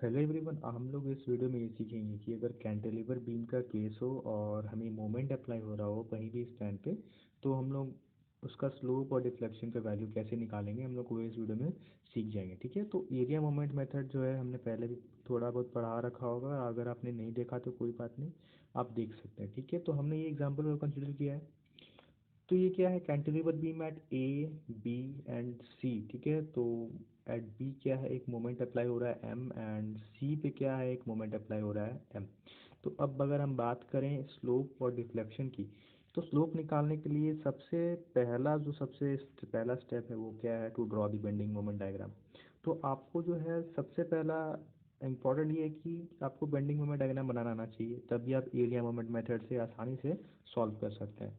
Hello everyone, हम लोग इस वीडियो में ये सीखेंगे कि अगर कैंटिलीवर बीम का केस हो और हमें मोमेंट अप्लाई हो रहा हो कहीं भी स्टैंड पे, तो हम लोग उसका स्लोप और डिफ्लेक्शन का वैल्यू कैसे निकालेंगे हम लोग वो इस वीडियो में सीख जाएंगे। ठीक है, तो एरिया मोमेंट मेथड जो है हमने पहले भी थोड़ा बहुत पढ़ा रखा होगा। अगर आपने नहीं देखा तो कोई बात नहीं, आप देख सकते हैं। ठीक है, तो हमने ये एग्जाम्पल कंसिडर किया है। तो ये क्या है, cantilever beam at A, B and C. ठीक है, तो एट बी क्या है, एक मोमेंट अप्लाई हो रहा है एम, एंड सी पे क्या है, एक मोमेंट अप्लाई हो रहा है एम। तो अब अगर हम बात करें स्लोप और डिफ्लेक्शन की, तो स्लोप निकालने के लिए सबसे पहला स्टेप है वो क्या है, to draw the bending moment diagram. तो आपको जो है सबसे पहला इम्पॉर्टेंट ये है कि आपको बेंडिंग मोमेंट डायग्राम बनाना आना चाहिए, तभी आप एरिया मोमेंट मेथड से आसानी से सॉल्व कर सकते हैं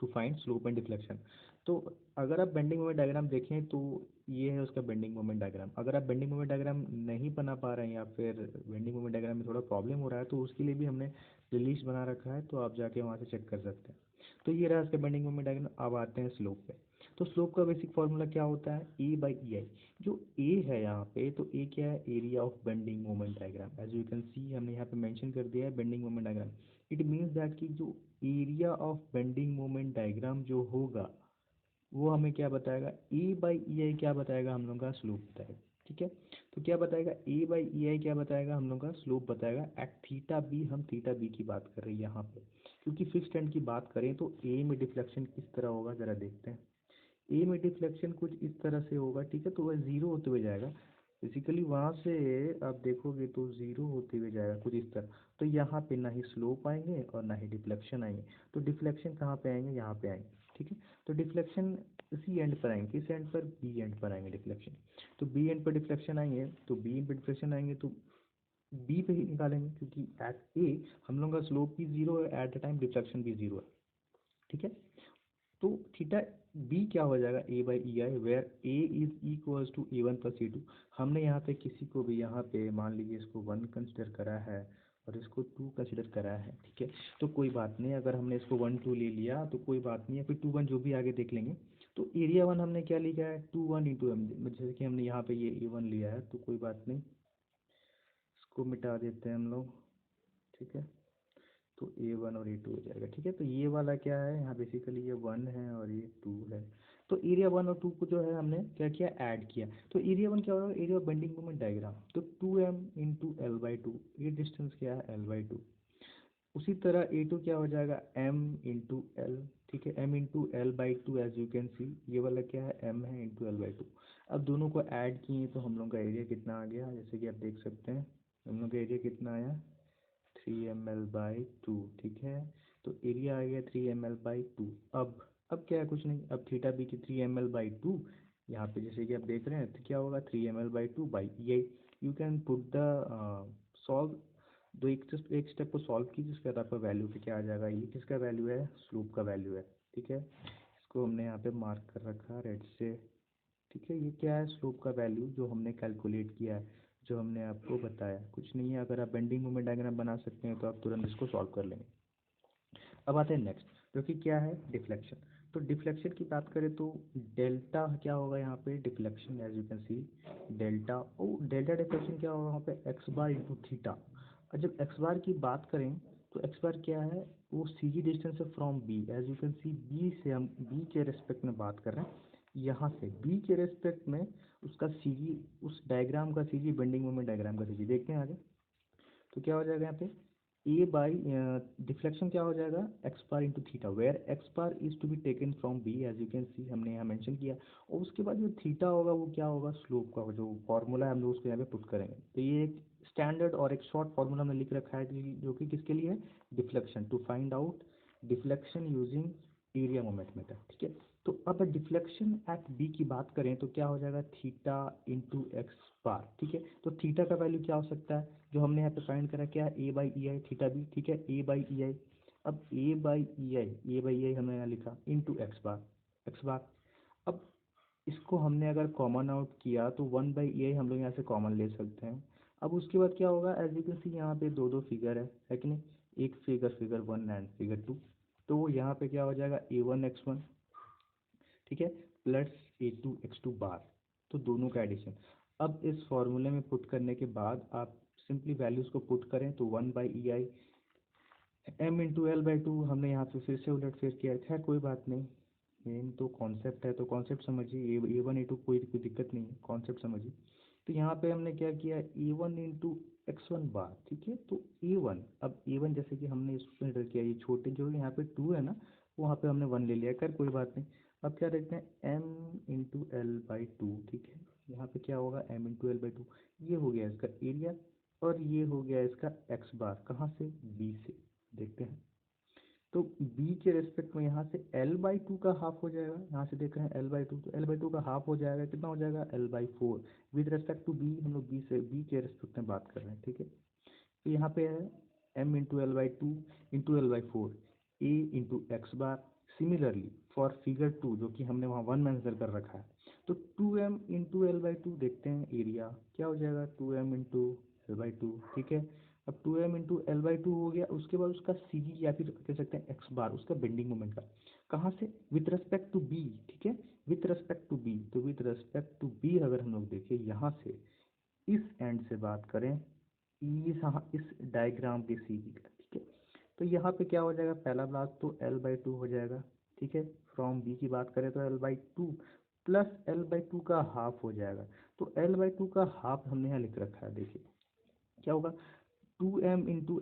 to find slope and deflection. तो अगर आप बेंडिंग मोमेंट डायग्राम देखें तो ये है उसका बेंडिंग मोमेंट डायग्राम। अगर आप बेंडिंग मोमेंट डायग्राम नहीं बना पा रहे हैं या फिर बेंडिंग मोमेंट डायग्राम में थोड़ा प्रॉब्लम हो रहा है, तो उसके लिए भी हमने प्लेलिस्ट बना रखा है, तो आप जाके वहाँ से चेक कर सकते हैं। तो ये रहा इसका बेंडिंग मोमेंट डायग्राम। अब आते हैं स्लोप पे। तो स्लोप का बेसिक फॉर्मूला क्या होता है, ए बाई ई आई। जो ए है यहाँ पे, तो ए क्या है, area of bending moment diagram. As you can see हमने यहाँ पे मेंशन कर दिया है bending moment diagram. It means that कि जो area of bending moment diagram जो होगा वो हमें क्या बताएगा, ए बाई ई आई क्या बताएगा, हम लोग का स्लोप बताएगा। ठीक है, तो क्या बताएगा, ए बाई ई आई क्या बताएगा, हम लोग का स्लोप बताएगा एट थीटा बी। हम थीटा बी की बात कर रहे हैं यहाँ पे, क्योंकि फिक्स एंड की बात करें तो ए में डिफ्लेक्शन किस तरह होगा ज़रा देखते हैं। ए में डिफ्लेक्शन कुछ इस तरह से होगा। ठीक है, तो वह ज़ीरो होते हुए जाएगा। बेसिकली वहाँ से आप देखोगे तो ज़ीरो होते हुए जाएगा कुछ इस तरह। तो यहाँ पे ना ही स्लोप आएंगे और ना ही डिफ्लेक्शन आएंगे। तो डिफ्लेक्शन कहाँ पे आएंगे, यहाँ पे आएंगे। ठीक है, तो डिफ्लेक्शन इसी एंड पर आएंगे, किस एंड पर, बी एंड पर आएंगे डिफ्लेक्शन। तो बी एंड पर डिफ्लेक्शन आएंगे, तो बी एंड पर डिफ्लेक्शन आएंगे तो बी पे ही निकालेंगे, क्योंकि एट ए हम लोग का स्लोप भी जीरो है, एट द टाइम डिफ्लेक्शन भी जीरो है। ठीक है, तो थीटा बी क्या हो जाएगा, A by E I, where A is equals to A one plus A two. हमने यहाँ पे किसी को भी यहाँ पे मान लीजिए इसको वन कंसिडर करा है और इसको टू कंसिडर करा है। ठीक है, तो कोई बात नहीं, अगर हमने इसको वन टू ले लिया तो कोई बात नहीं है, फिर टू वन जो भी आगे देख लेंगे। तो एरिया वन हमने क्या लिखा है, टू वन इंटू एम। जैसे कि हमने यहाँ पे ये ए वन लिया है, तो कोई बात नहीं, इसको मिटा देते हैं हम लोग। ठीक है, तो ए वन और ए टू हो जाएगा। ठीक है, तो ये वाला क्या है, यहाँ बेसिकली ये वन है और ये टू है। तो एरिया वन और टू को जो है हमने क्या किया, ऐड किया। तो एरिया वन क्या होगा, area of bending moment diagram. तो two M into L by two, ये डिस्टेंस क्या है, एल बाई टू। उसी तरह ए टू क्या हो जाएगा, एम इंटू एल। ठीक है, M into L by two, as you can see ये वाला क्या है, एम है इंटू एल बाई टू। अब दोनों को ऐड किए तो हम लोग का एरिया कितना आ गया, जैसे कि आप देख सकते हैं हम लोग का एरिया कितना आया, 3 ml/2। ठीक है, तो एरिया आ गया 3 ml/2। अब क्या है, कुछ नहीं, अब थीटा बी की 3 ml/2, यहाँ पे जैसे कि आप देख रहे हैं तो क्या होगा, 3 ml/2 बाई ये। You can put the solve, दो एक स्टेप को सॉल्व कीजिए, उसके बाद आपका वैल्यू पे क्या आ जाएगा, ये किसका वैल्यू है, स्लोप का वैल्यू है। ठीक है, इसको हमने यहाँ पे मार्क कर रखा है रेड से। ठीक है, ये क्या है, स्लोप का वैल्यू जो हमने कैलकुलेट किया है, जो हमने आपको बताया। कुछ नहीं है, अगर आप बेंडिंग मोमेंट डायग्राम बना सकते हैं तो आप तुरंत इसको सॉल्व कर लेंगे। अब आते हैं नेक्स्ट, जो कि क्या है, डिफ्लेक्शन। तो डिफ्लेक्शन की बात करें तो डेल्टा क्या होगा यहाँ पे, deflection as you can see delta O, delta deflection क्या होगा वहाँ पे, एक्स बार इंटू थीटा। और जब एक्स बार की बात करें तो एक्स बार क्या है, वो सी जी डिस्टेंस है from B. As you can see B से हम बी के रेस्पेक्ट में बात कर रहे हैं, यहाँ से बी के रेस्पेक्ट में उसका सी जी, उस डायग्राम का सी जी, बेंडिंग मोमेंट डायग्राम का सी जी देखते हैं आगे। तो क्या हो जाएगा यहाँ पे, ए बाई डिफ्लेक्शन क्या हो जाएगा, X bar into theta, where X bar is to be taken from B, as you can see हमने यहाँ मेंशन किया। और उसके बाद जो थीटा होगा वो क्या होगा, स्लोप का जो फॉर्मूला है हम लोग उसको यहाँ पे पुट करेंगे। तो ये एक स्टैंडर्ड और एक शॉर्ट फॉर्मूला हमने लिख रखा है जो कि किसके लिए है, deflection, to find out deflection using area moment method. ठीक है, तो अब डिफ्लेक्शन एट बी की बात करें तो क्या हो जाएगा, थीटा इंटू एक्स बार। ठीक है, तो थीटा का वैल्यू क्या हो सकता है, जो हमने यहाँ पे फाइंड करा क्या है, A by E I theta B. ठीक है, ए बाई ई आई। अब ए बाई ई आई हमने यहाँ लिखा इंटू एक्स बार। अब इसको हमने अगर कॉमन आउट किया तो 1/a हम लोग यहाँ से कॉमन ले सकते हैं। अब उसके बाद क्या होगा, एज यू कैन सी यहाँ पे दो दो फिगर है कि नहीं, एक figure figure one and figure two. तो यहाँ पे क्या हो जाएगा, a1 x1, ठीक है, प्लस a2 x2 बार। तो दोनों का एडिशन। अब इस फॉर्मूले में पुट करने के बाद आप सिंपली वैल्यूज़ को पुट करें तो 1/EI m/L/2 हमने यहाँ पे फिर से उलट फेर किया है। खैर कोई बात नहीं, मेन तो कॉन्सेप्ट है, तो कॉन्सेप्ट समझिए। A1 A2 कोई दिक्कत नहीं है, कॉन्सेप्ट समझिए। तो यहाँ पे हमने क्या किया, A1 इंटू x1 बार, ठीक है। तो A1, अब A1 जैसे कि हमने इसमें रख किया, ये छोटे जो यहाँ पे 2 है ना, वहाँ पे हमने 1 ले लिया। कर कोई बात नहीं। अब क्या देखते हैं, m/L/2, ठीक है। यहाँ पे क्या होगा, m/L/2, ये हो गया इसका एरिया, और ये हो गया इसका x बार, कहाँ से, B से। देखते हैं, तो b के रेस्पेक्ट में यहाँ से L/2 का हाफ हो जाएगा। यहाँ से देख रहे हैं L/2, तो L/2 का हाफ हो जाएगा, कितना हो जाएगा, L/4। With respect to b, हम लोग b के रेस्पेक्ट में बात कर रहे हैं, ठीक है। तो यहाँ पे है m/L/2 × L/4 a into x bar. Similarly for figure 2, जो कि हमने वहाँ 1 मेंशन कर रखा है, तो 2m/L/2 देखते हैं, एरिया क्या हो जाएगा, 2m/L/2, ठीक है। अब 2m/L/2 हो गया, उसके बाद उसका सी जी, या फिर कह सकते हैं एक्स बार, उसका बेंडिंग मोमेंट का, कहाँ से, विथ रेस्पेक्ट टू बी, ठीक है। विथ रेस्पेक्ट टू बी, तो विथ रेस्पेक्ट टू बी अगर हम लोग देखें यहाँ से, इस एंड से बात करें, इस डायग्राम के सी जी का, ठीक है। तो यहाँ पे क्या हो जाएगा, पहला ब्लॉक तो L/2 हो जाएगा, ठीक है। फ्रॉम बी की बात करें तो L/2 प्लस L/2 का हाफ हो जाएगा। तो L/2 का हाफ हमने यहाँ लिख रखा है, देखिए क्या होगा, 2m/L/2,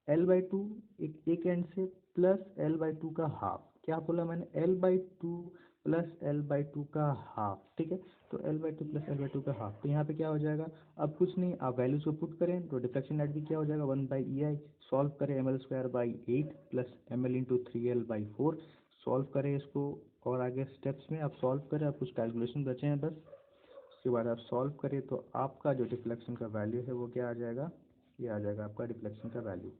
L/2 एक एंड से, प्लस L/2 का हाफ, क्या बोला मैंने, L/2 प्लस L/2 का हाफ, ठीक है। तो L/2 प्लस L/2 का हाफ, तो यहाँ पे क्या हो जाएगा, अब कुछ नहीं, आप वैल्यूज को पुट करें तो डिफ्लेक्शन नेट भी क्या हो जाएगा, 1/EI। सॉल्व करें ml² 8 प्लस ml/3l/4, सॉल्व करें इसको, और आगे स्टेप्स में आप सॉल्व करें, आप कुछ कैलकुलेशन बचे हैं बस, उसके बाद आप सॉल्व करें तो आपका जो डिफ्लेक्शन का वैल्यू है वो क्या आ जाएगा, ये आ जाएगा आपका डिफ्लेक्शन का वैल्यू,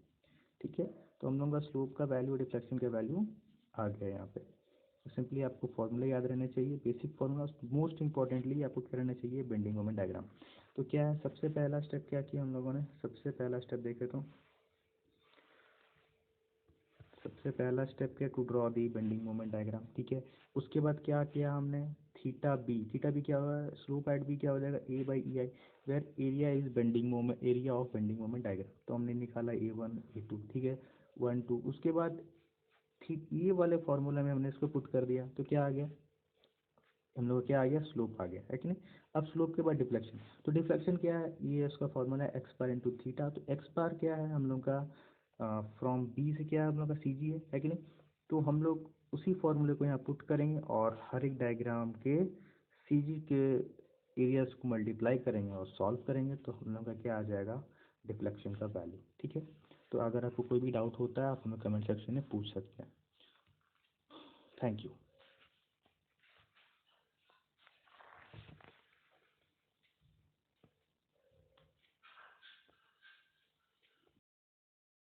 ठीक है। तो हम लोगों का स्लोप का वैल्यू, डिफ्लेक्शन का वैल्यू आ गया यहाँ पे। तो सिंपली आपको फॉर्मूला याद रहने चाहिए, बेसिक फॉर्मूला। मोस्ट इंपॉर्टेंटली आपको क्या रहना चाहिए, बेंडिंग मोमेंट डायग्राम। तो क्या है, सबसे पहला स्टेप क्या किया हम लोगों ने, सबसे पहला स्टेप देखे तो, सबसे पहला स्टेप क्या, to draw the bending moment diagram, ठीक है। उसके बाद क्या किया हमने, थीटा बी क्या होगा, स्लोप एट बी क्या हो जाएगा, A/EI, where area is bending moment, area of bending moment diagram. तो हमने निकाला A1 A2, ठीक है, 1 2। उसके बाद ठीक ये वाले फॉर्मूला में हमने इसको पुट कर दिया, तो क्या आ गया, हम लोग क्या आ गया, स्लोप आ गया, है कि नहीं। अब स्लोप के बाद डिफ्लेक्शन, तो डिफ्लेक्शन क्या है, ये इसका फॉर्मूला है एक्स बार इंटू थीटा। तो एक्स बार क्या है हम लोग का, फ्रॉम बी से क्या है हम लोग का सी जी है कि नहीं। तो हम लोग उसी फॉर्मूले को यहाँ पुट करेंगे, और हर एक डायग्राम के सी जी के एरियाज को मल्टीप्लाई करेंगे और सॉल्व करेंगे, तो हम लोग का क्या आ जाएगा, डिफ्लेक्शन का वैल्यू, ठीक है। तो अगर आपको कोई भी डाउट होता है आप हमें कमेंट सेक्शन में पूछ सकते हैं। Thank you.